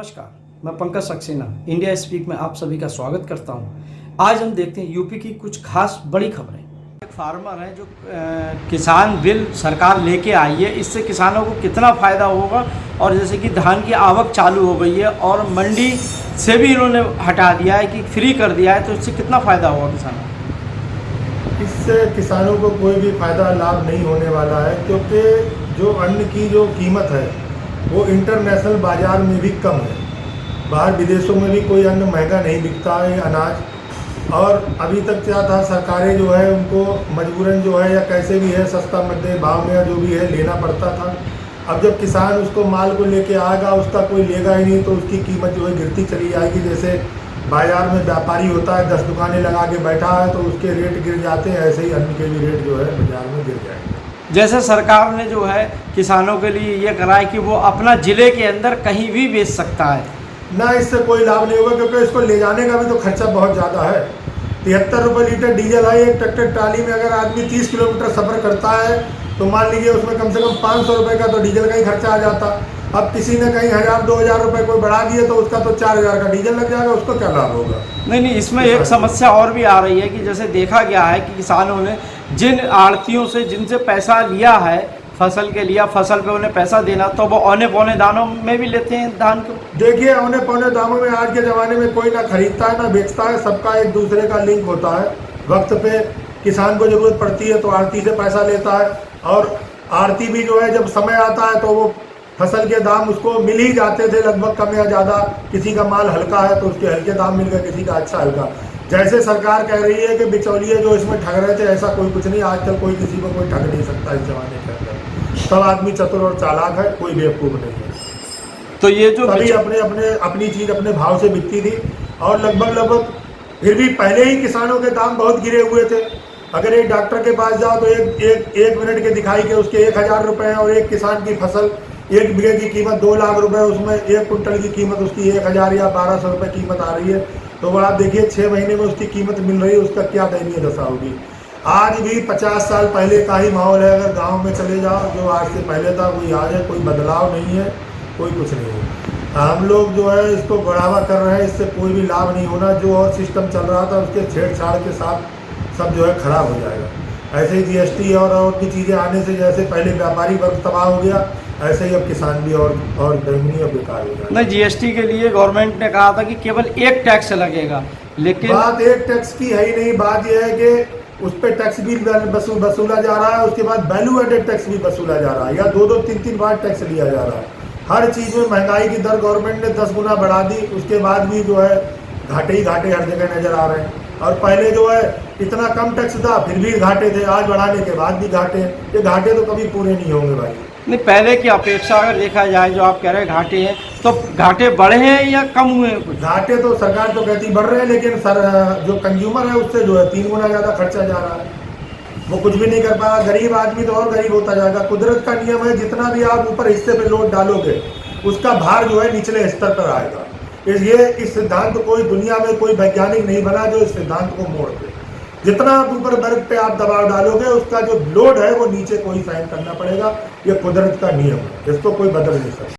नमस्कार, मैं Pankaj Saxena India speak में आप सभी का स्वागत करता हूं। आज हम देखते हैं यूपी की कुछ खास बड़ी खबरें। एक फार्मर है जो किसान बिल सरकार लेके आई है, इससे किसानों को कितना फ़ायदा होगा। और जैसे कि धान की आवक चालू हो गई है और मंडी से भी इन्होंने हटा दिया है कि फ्री कर दिया है, तो इससे कितना फ़ायदा होगा किसानों को? इससे किसानों को कोई भी फ़ायदा लाभ नहीं होने वाला है, क्योंकि जो अन्न की जो कीमत है वो इंटरनेशनल बाज़ार में भी कम है। बाहर विदेशों में भी कोई अन्न महंगा नहीं बिकता है अनाज। और अभी तक क्या था, सरकारें जो है उनको मजबूरन जो है या कैसे भी है सस्ता मध्य भाव में या जो भी है लेना पड़ता था। अब जब किसान उसको माल को लेके आएगा, उसका कोई लेगा ही नहीं, तो उसकी कीमत जो है गिरती चली जाएगी। जैसे बाज़ार में व्यापारी होता है, 10 दुकानें लगा के बैठा है तो उसके रेट गिर जाते हैं, ऐसे ही अन्न के भी रेट जो है बाज़ार में गिर जाएंगे। जैसे सरकार ने जो है किसानों के लिए ये करा है कि वो अपना ज़िले के अंदर कहीं भी बेच सकता है ना, इससे कोई लाभ नहीं होगा, क्योंकि इसको ले जाने का भी तो खर्चा बहुत ज़्यादा है। 73 रुपये लीटर डीजल है। एक ट्रैक्टर ट्राली में अगर आदमी 30 किलोमीटर सफ़र करता है तो मान लीजिए उसमें कम से कम 500 रुपये का तो डीजल का ही खर्चा आ जाता। अब किसी ने कहीं 1000-2000 रुपये कोई बढ़ा दिए तो उसका तो 4000 का डीजल लग जाएगा, उसको क्या लाभ होगा? नहीं, इसमें एक समस्या और भी आ रही है कि जैसे देखा गया है कि किसानों ने जिन आढ़तियों से जिनसे पैसा लिया है फसल के लिए, फसल पे उन्हें पैसा देना, तो वो औने पौने दानों में भी लेते हैं धान को। देखिए, औने पौने दामों में आज के ज़माने में कोई ना खरीदता है ना बेचता है, सबका एक दूसरे का लिंक होता है। वक्त पे किसान को ज़रूरत पड़ती है तो आढ़ती से पैसा लेता है, और आढ़ती भी जो है जब समय आता है तो वो फसल के दाम उसको मिल ही जाते थे लगभग कम या ज़्यादा। किसी का माल हल्का है तो उसके हल्के दाम मिल गए, किसी का अच्छा हल्का। जैसे सरकार कह रही है कि बिचौलिए जो इसमें ठग रहे थे, ऐसा कोई कुछ नहीं। आजकल कोई किसी को कोई ठग नहीं सकता इस जमाने के अंदर। सब आदमी चतुर और चालाक है, कोई बेवकूफ़ नहीं है। तो ये जो तभी अपनी चीज़ अपने भाव से बिकती थी, और लगभग फिर भी पहले ही किसानों के दाम बहुत गिरे हुए थे। अगर एक डॉक्टर के पास जाओ तो एक मिनट के दिखाई के उसके 1000 रुपये हैं, और एक किसान की फसल 1 बीघे की कीमत 2 लाख रुपए, उसमें 1 कुंटल की कीमत उसकी 1000 या 1200 रुपये कीमत आ रही है। तो वह आप देखिए 6 महीने में उसकी कीमत मिल रही है, उसका क्या दयनीय दशा होगी। आज भी 50 साल पहले का ही माहौल है। अगर गांव में चले जाओ, जो आज से पहले था वही आज है, कोई बदलाव नहीं है, कोई कुछ नहीं है। हम लोग जो है इसको बढ़ावा कर रहे हैं, इससे कोई भी लाभ नहीं होना। जो और सिस्टम चल रहा था उसके छेड़छाड़ के साथ सब जो है खराब हो जाएगा। ऐसे ही जीएसटी और भी चीज़ें आने से जैसे पहले व्यापारी वर्ग तबाह हो गया, ऐसे ही अब किसान भी और दयनीय और बेकार हो जाएगा। नहीं, जीएसटी के लिए गवर्नमेंट ने कहा था कि केवल एक टैक्स लगेगा, लेकिन बात एक टैक्स की है ही नहीं। बात यह है कि उस पर टैक्स भी वसूला जा रहा है, उसके बाद वैल्यू एडेड टैक्स भी वसूला जा रहा है, या 2-2, 3-3 बार टैक्स लिया जा रहा है। हर चीज़ में महंगाई की दर गवर्नमेंट ने 10 गुना बढ़ा दी, उसके बाद भी जो है घाटे ही घाटे हर जगह नज़र आ रहे हैं। और पहले जो है इतना कम टैक्स था फिर भी घाटे थे, आज बढ़ाने के बाद भी घाटे हैं। ये घाटे तो कभी पूरे नहीं होंगे भाई। नहीं, पहले की अपेक्षा अगर देखा जाए, जो आप कह रहे हैं घाटे हैं, तो घाटे बढ़े हैं या कम हुए हैं कुछ? घाटे तो सरकार तो कहती बढ़ रहे हैं, लेकिन जो कंज्यूमर है उससे जो है 3 गुना ज़्यादा खर्चा जा रहा है। वो कुछ भी नहीं कर पा रहा। गरीब आदमी तो और गरीब होता जाएगा। कुदरत का नियम है, जितना भी आप ऊपर हिस्से पे लोड डालोगे उसका भार जो है निचले स्तर पर आएगा। इस सिद्धांत कोई दुनिया में कोई वैज्ञानिक नहीं बना जो इस सिद्धांत को मोड़ दे। जितना आप ऊपर वर्ग पे आप दबाव डालोगे उसका जो लोड है वो नीचे को ही सहन करना पड़ेगा। ये कुदरत का नियम है, इसको कोई बदल नहीं सकता।